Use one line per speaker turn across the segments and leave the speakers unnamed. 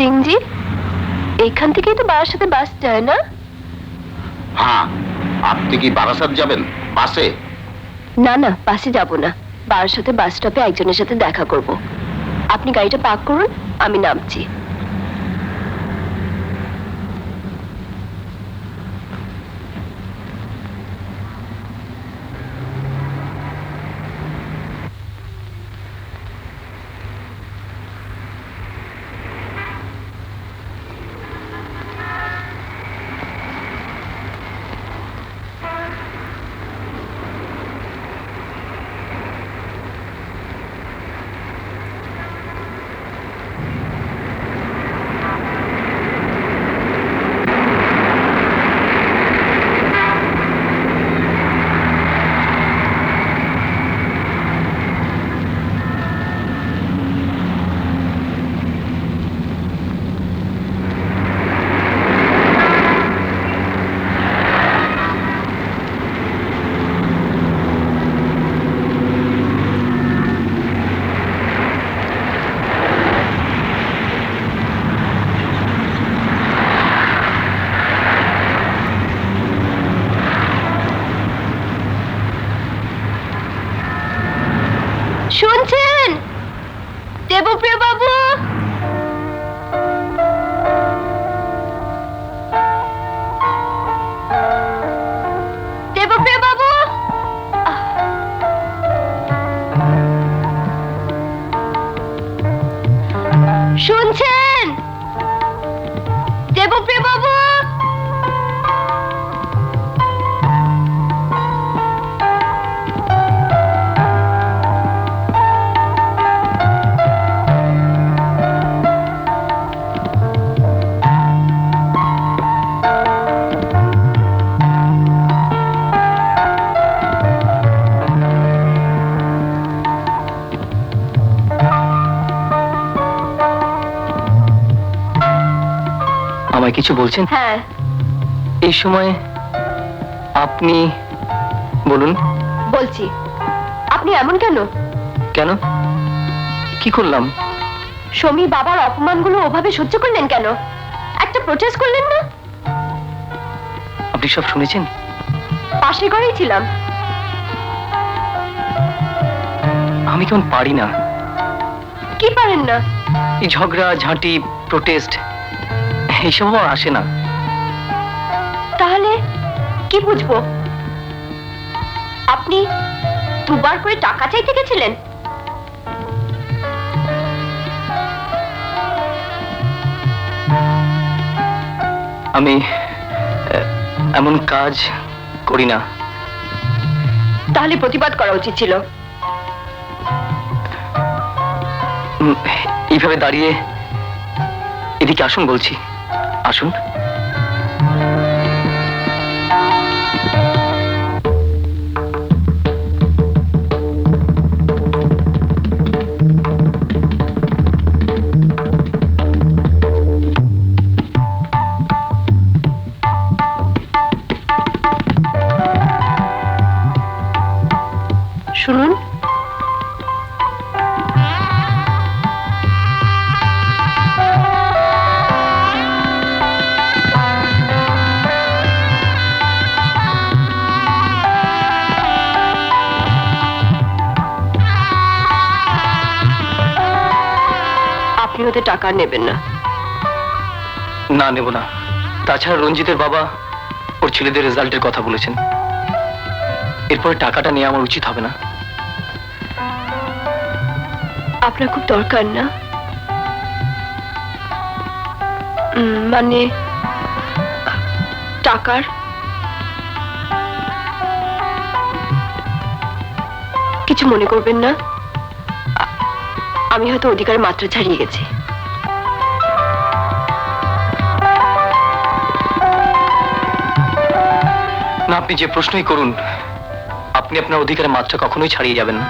সিং জি, এইখান থেকেই তো বারাসাতে বাস যায় না?
হ্যাঁ, আপনি কি বারাসাত যাবেন বাসে?
না না, বাসে যাব না। বারাসাতে বাস স্টপে একজনের সাথে দেখা করব। আপনি গাড়িটা পার্ক করুন, আমি নামছি। শুনছেন দেবপ্রিয় বাবু? দেবপ্রিয় বাবু, শুনছেন দেবপ্রিয় বাবু?
আমায় কিছু বলছেন?
হ্যাঁ।
এই সময় আপনি বলুন।
বলছি। আপনি এমন কেন?
কেন? কি করলাম?
সমী বাবার অপমানগুলো ওভাবে সহ্য করলেন কেন? একটা প্রোটেস্ট করলেন না?
আপনি সব শুনেছেন?
পাশের ঘরেই ছিলাম।
আমি কেমন পারি না।
কি পারেন না?
এই ঝগড়া ঝাঁটি প্রোটেস্ট এইসব আমার আসে না।
তাহলে কি বুঝবো? আপনি দুবার করে টাকা চাইতে গেছিলেন?
আমি এমন কাজ করি না।
তাহলে প্রতিবাদ করা উচিত ছিল।
এইভাবে দাঁড়িয়ে এদিকে আসুন বলছি, আসুন।
শুনুন, আপনি ওদের টাকা নেবেন না।
না, নেব না। তাছাড়া রঞ্জিতের বাবা ওর ছেলেদের রেজাল্টের কথা বলেছেন। এরপরে টাকাটা নেওয়া আমার উচিত হবে না।
আপনার খুব দরকার না? মানে টাকার? কিছু মনে করবেন না, আমি হয়তো অধিকারের মাত্রা ছাড়িয়ে গেছি।
না, আপনি যে প্রশ্নই করুন, আপনি আপনার অধিকারের মাত্রা কখনোই ছাড়িয়ে যাবেন না।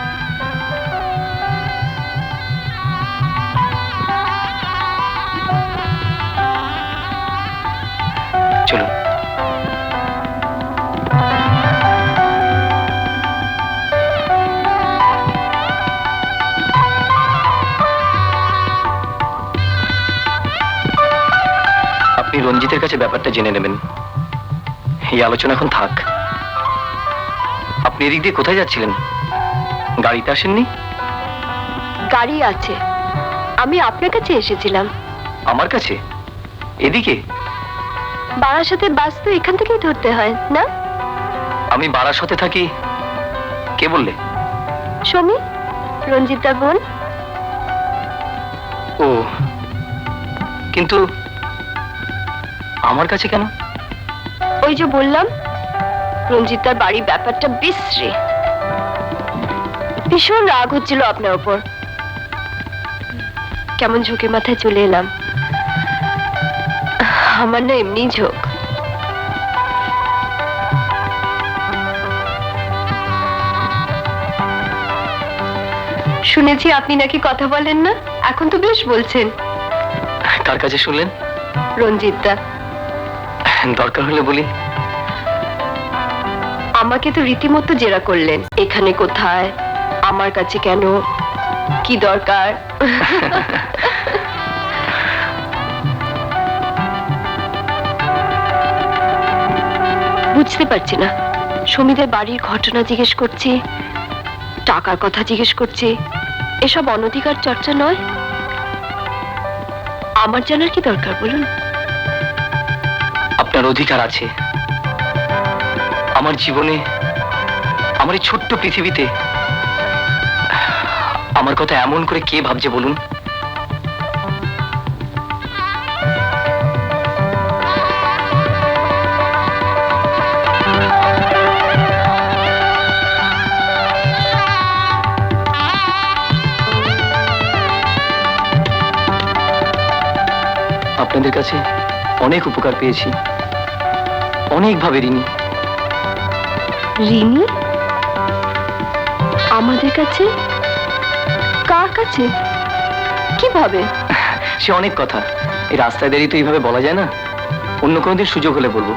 চলুন। রঞ্জিতের কাছে ব্যাপারটা জেনে নেবেন। এই আলোচনা এখন থাক। আপনি এদিক দিয়ে কোথায় যাচ্ছিলেন? গাড়িতে আসেননি?
গাড়ি আছে, আমি আপনার কাছে এসেছিলাম।
আমার কাছে? এদিকে?
বারাসাতে বাস তো এখান থেকেই ধরতে হয় না?
আমি বারাসতে থাকি। কে বললে?
সমী, রঞ্জিতার বোন।
ও, কিন্তু আমার কাছে কেন?
ওই যে বললাম, রঞ্জিতার বাড়ির ব্যাপারটা বিশ্রী। ভীষণ রাগ হচ্ছিল আপনার উপর। কেমন ঝোঁকে মাথায় চলে এলাম। আমার না এমনি ঝোঁক। শুনেছি আপনি নাকি কথা বলেন না, এখন তো বেশ বলছেন।
কার কাছে শুনলেন?
রঞ্জিতদা।
দরকার হলে বলি।
আমাকে তো রীতিমতো জেরা করলেন, এখানে কোথায়, আমার কাছে কেন, কি দরকার। বুঝতে পারছি না, সমীদের বাড়ির ঘটনা জিজ্ঞেস করছি, টাকার কথা জিজ্ঞেস করছি, এসব অনধিকার চর্চা নয়? আমার জানার কি দরকার বলুন?
আপনার অধিকার আছে। আমার জীবনে, আমার এই ছোট্ট পৃথিবীতে আমার কথা এমন করে কে ভাবছে বলুন? আপনাদের কাছে অনেক উপকার পেয়েছি, অনেকভাবে ঋণী।
ঋণী? আমাদের কাছে? কার কাছে? কিভাবে?
সে অনেক কথা, এই রাস্তায় দাঁড়িয়ে তো এইভাবে বলা যায় না। অন্য কোনোদিন সুযোগ হলে বলবো।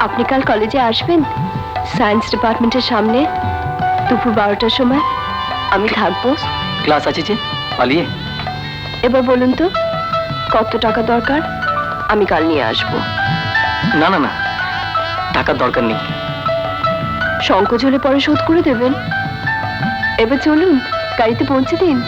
আপনি কাল কলেজে আসবেন? সায়েন্স ডিপার্টমেন্টের সামনে দুপুর 12টার সময় আমি থাকবো।
ক্লাস আছে যে, পালিয়ে?
এবার বলুন তো, কত টাকা দরকার? আমি কাল নিয়ে আসবো।
না না না, টাকার দরকার নেই।
সংকোচ হলে পরে শোধ করে দেবেন। এবার চলুন, গাড়িতে পৌঁছে দিন।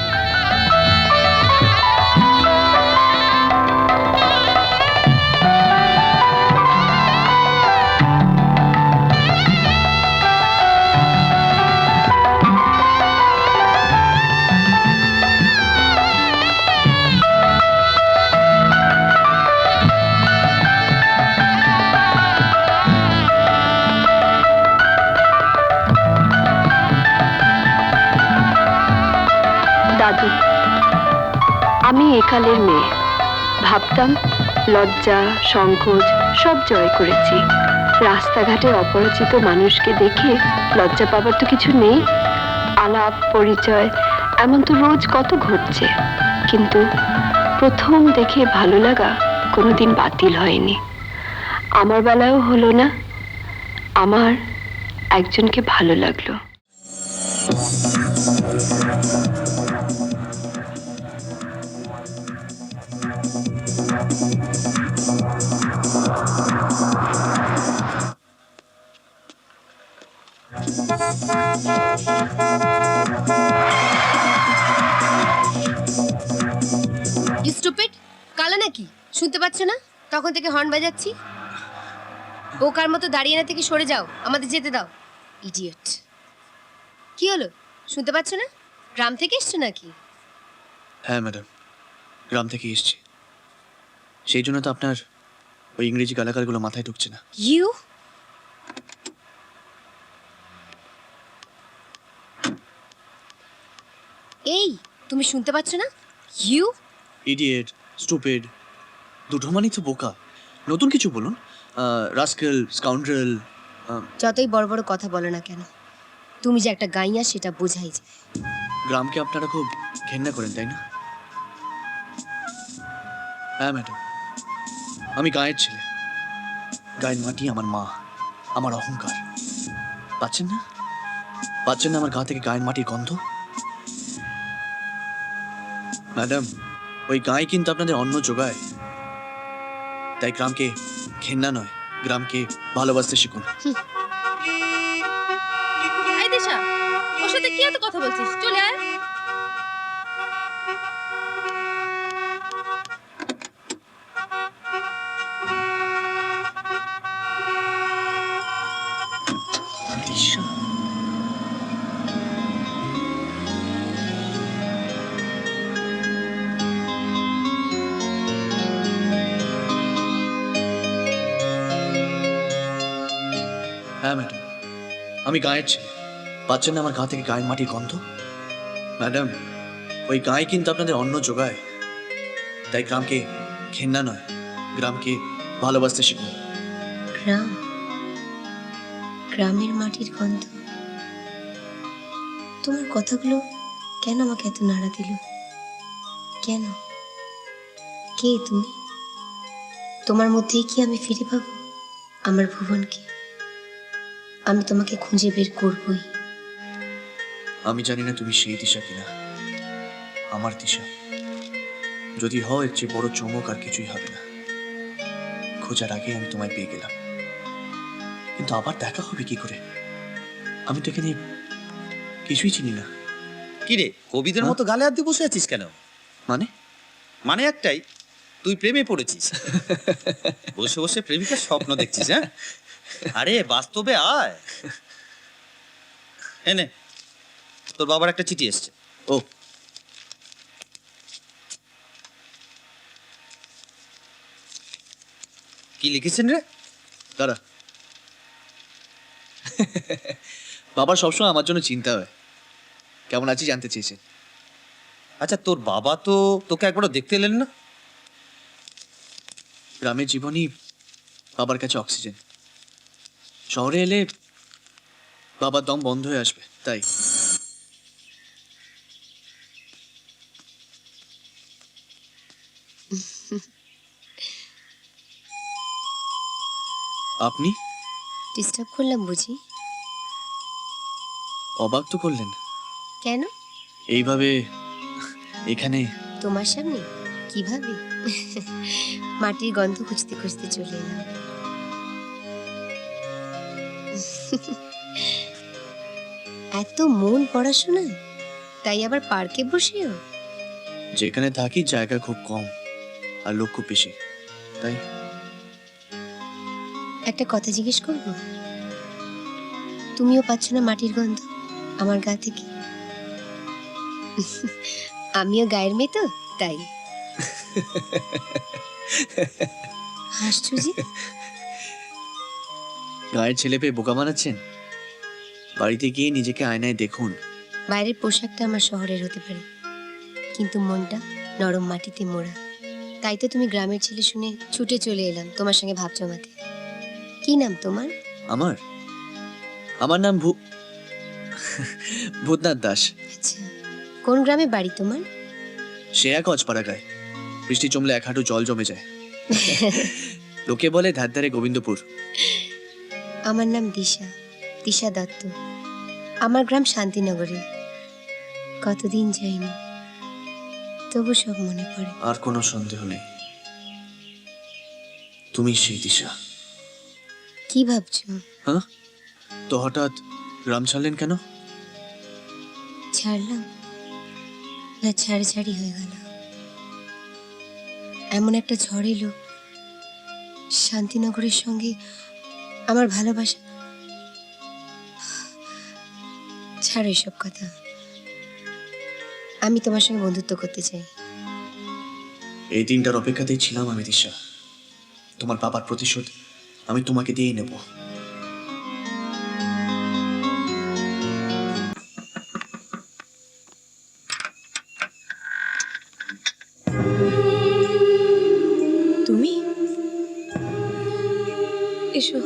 দাদু, আমি একালের মেয়ে। ভাবতাম লজ্জা সংকোচ সব জয় করেছি। রাস্তাঘাটে অপরিচিত মানুষকে দেখে লজ্জা পাবার তো কিছু নেই। আলাপ পরিচয় এমন তো রোজ কত ঘটছে, কিন্তু প্রথম দেখে ভালো লাগা কোনোদিন বাতিল হয়নি। আমার বেলায়ও হলো না। আমার একজনকে ভালো লাগলো।
স্টুপিড, কালা নাকি? শুনতে পাচ্ছ না? তখন থেকে হর্ন বাজাচ্ছি। বোকার মতো দাঁড়িয়ে না থেকে সরে যাও, আমাদের যেতে দাও। ইডিয়েট। কি হলো, শুনতে পাচ্ছ না? গ্রাম থেকে এসছো নাকি?
হ্যাঁ ম্যাডাম, গ্রাম থেকে এসেছি। সেই জন্য তো আপনার ওই ইংরেজি গালাগালগুলো মাথায় ঢুকছে না।
ইউ এই, তুমি শুনতে পাচ্ছ না? ইউ
ইডিয়েট, স্টুপিড, দুটো মানেই তো বোকা। নতুন কিছু বলুন। Rascal, scoundrel.
যতই বড় বড় কথা বলো না কেন, তুমি যে একটা গাইয়া সেটা বোঝাই যায়।
গ্রামকে আপনারা খুব ঘেন্না করেন, তাই না? হ্যাঁ ম্যাডাম, আমি গাঁয়ের ছেলে। গায়ের মাটি আমার মা, আমার অহংকার। পাচ্ছেন না? পাচ্ছেন না আমার গা থেকে গায়ের মাটির গন্ধ? ম্যাডাম, ওই গায়ে কিন্তু আপনাদের অন্ন যোগায়। তাই গ্রামকে ঘেন্না নয়, গ্রামকে ভালোবাসতে শিখুন।
এই দিশা, ওর সাথে কি এত কথা বলছিস? চলে আয়।
দিশা, হ্যাঁ ম্যাডাম, আমি গায়ের ছেলে। পাচ্ছেন না আমার গা থেকে গায়ের মাটির গন্ধ? ম্যাডাম, ওই গায়ে কিন্তু আপনাদের অন্ন যোগায়। তাই গ্রামকে ঘেন্না নয়, গ্রামকে ভালোবাসতে শিখুন।
গ্রাম, গ্রামের মাটির গন্ধ। তোমার কথাগুলো কেন আমাকে এত নাড়া দিল? কেন? কে তুমি? তোমার মধ্যেই কি আমি ফিরে পাবো আমার ভুবনকে? আমি তোমাকে খুঁজে বের করবই।
আমি জানি না তুমি সেই দিশা কিনা, আমার দিশা। যদি হয় এর চেয়ে বড় চমক আর কিছুই হবে না। খোঁজার আগে আমি তোমায় পেয়ে গেলাম, কিন্তু আবার দেখা হবে কি করে? আমি তো এখানে কিছুই চিনি না।
কি রে, কবিদের মতো গালে হাত দিয়ে বসে আছিস কেন?
মানে?
মানে একটাই, তুই প্রেমে পড়েছিস। বসে বসে প্রেমিকার স্বপ্ন দেখছিস? হ্যাঁ, আরে বাস্তবে আয়। এনে তোর বাবার একটা চিঠি এসছে।
ও,
কি লিখেছেন রে?
দাঁড়া। বাবার সবসময় আমার জন্য চিন্তা হয়। কেমন আছি জানতে চেয়েছেন।
আচ্ছা, তোর বাবা তো তোকে একবারও দেখতে এলেন না?
গ্রামের জীবনই বাবার কাছে অক্সিজেন। শহরে এলে বাবার দম বন্ধ হয়ে আসবে, তাই। আপনি
ডিস্টার্ব করলাম বুঝি?
অবাক তো করলেন।
কেন?
এইভাবে এখানে।
তোমার সামনে কিভাবে? মাটির গন্ধ খুঁজতে খুঁজতে চলে এলাম। এত মন পড়াশোনায়, তাই আবার পার্কে বসেও?
যেখানে থাকি জায়গা খুব কম আর লোক খুব বেশি, তাই।
একটা কথা জিজ্ঞেস করব? তুমিও পাচ্ছ না মাটির গন্ধ আমার গা থেকে? আমিও গায়ের মেয়ে তো, তাই। হাসছো যে?
গায়ের ছেলে পেয়ে বোকা বানাচ্ছেন? বাড়িতে গিয়ে নিজেকে আয়নায় দেখুন।
বাইরের পোশাকটা আমার শহরের হতে পারে, কিন্তু মনটা নরম মাটিতে মোড়া। তাই তো তুমি গ্রামের ছেলে শুনে ছুটে চলে এলাম তোমার সঙ্গে ভাব জমাতে। কি নাম তোমার?
আমার আমার নাম ভূতনাথ দাস।
আচ্ছা, কোন গ্রামে বাড়ি তোমার?
সে এক অজপাড়া গায়ে। বৃষ্টি জমলে এক হাঁটু জল জমে যায়। লোকে বলে ধারধারে গোবিন্দপুর।
আমার নাম দিশা, দিশা দত্ত। আমার গ্রাম শান্তিনগরে। কতদিন যাইনি, তবু সব মনে পড়ে।
আর কোনো সন্দেহ নেই, তুমি সেই দিশা।
কি ভাবছো?
হ্যাঁ, তো হঠাৎ গ্রাম ছাড়লেন কেন?
ছাড়লাম না ছাড়াছাড়ি হয়ে গেল। এমন একটা ঝড় এলো, শান্তিনগরের সঙ্গে আমার ভালোবাসা। ছাড়ো এসব কথা। আমি তোমার সঙ্গে বন্ধুত্ব করতে চাই।
এই দিনটার অপেক্ষাতেই ছিলাম আমি দিশা। তোমার বাবার প্রতিশোধ আমি তোমাকে দিয়েই নেব।
তুমি এসো।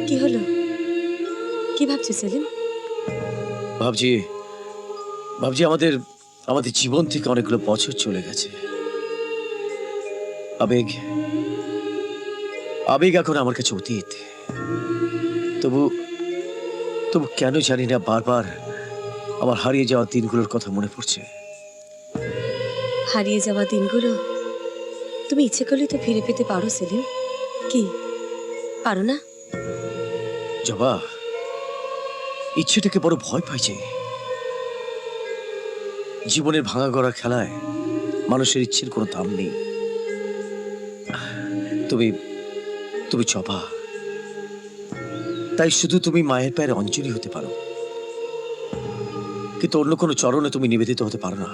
কি
ভাবছো সেলিম?
ভাবছি ভাবছি আমাদের আমাদের জীবন থেকে অনেকগুলো বছর চলে গেছে। আবেগ আবেগ এখন আমার কাছে অতীত। তবু তবু কেন জানি না বারবার আমার হারিয়ে যাওয়া দিনগুলোর কথা মনে পড়ছে।
হারিয়ে যাওয়া দিনগুলো তুমি ইচ্ছে করলে তো ফিরে পেতে পারো সেলিম। কি পারো না?
জবা, ইচ্ছেটাকে বড় ভয় পাইছে। জীবনের ভাঙা গড়া খেলায় মানুষের ইচ্ছের কোনো দাম নেই। তুমি তুমি জবা, তাই শুধু তুমি মায়ের পায়ের অঞ্জলি হতে পারো, কিন্তু অন্য কোনো চরণে তুমি নিবেদিত হতে পারো না।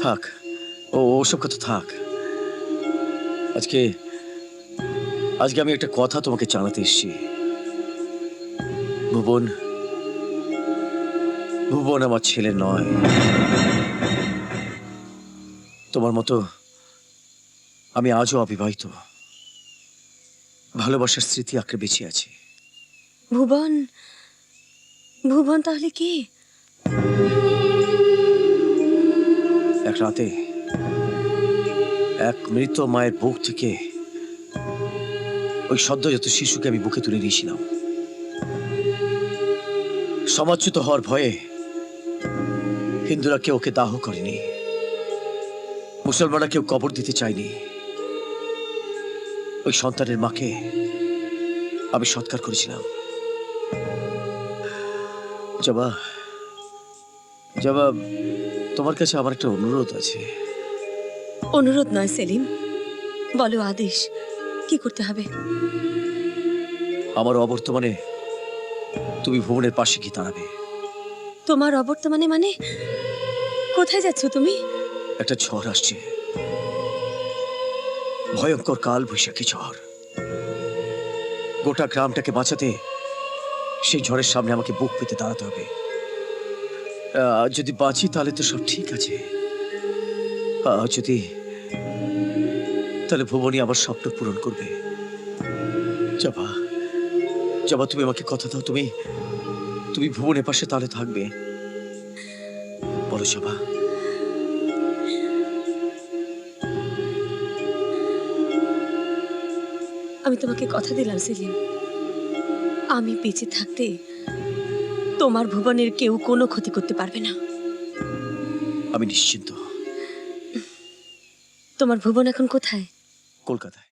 থাক, ওসব কথা থাক। আজকে আমি একটা কথা তোমাকে জানাতে এসেছি। ভুবন আমার ছেলে নয়। তোমার মতো আমি আজও অবিবাহিত। ভালোবাসার স্মৃতি আঁকড়ে বেঁচে আছে।
ভুবন ভুবন তাহলে কি?
এক রাতে এক মৃত মায়ের বুক থেকে ওই সদ্যজাত শিশুকে আমি বুকে তুলে নিয়েছিলাম। সমাজচ্যুত হওয়ার ভয়ে হিন্দুরা কেউ ওকে দাহ করেনি, মুসলমানরা কেউ কবর দিতে চায়নি। ওই সন্তানের মাকে আমি সৎকার করেছিলাম। জবা, তোমার কাছে আমার একটা অনুরোধ আছে।
অনুরোধ নয় সেলিম, বলো আদেশ। কি করতে হবে?
আমার অবর্তমানে তুমি ভুবনের পাশে গিয়ে দাঁড়াবে।
তোমার অবর্তমানে মানে? কোথায় যাচ্ছ তুমি?
একটা ঝড় আসছে, ভয়ঙ্কর কাল বৈশাখী ঝড়। গোটা গ্রামটাকে বাঁচাতে সেই ঝড়ের সামনে আমাকে বুক পেতে দাঁড়াতে হবে। যদি বাঁচি তাহলে তো সব ঠিক আছে, যদি তাহলে ভুবনী আমার স্বপ্ন পূরণ করবে। জবা, তুমি আমাকে কথা দাও, তুমি ভুবনের পাশে তাহলে থাকবে। বলো জবা।
আমি তোমাকে কথা দিলাম সেলিম, আমি বেঁচে থাকতে তোমার ভুবনের কেউ কোনো ক্ষতি করতে পারবে না।
আমি নিশ্চিন্ত।
তোমার ভুবন এখন কোথায়?
কলকাতায়।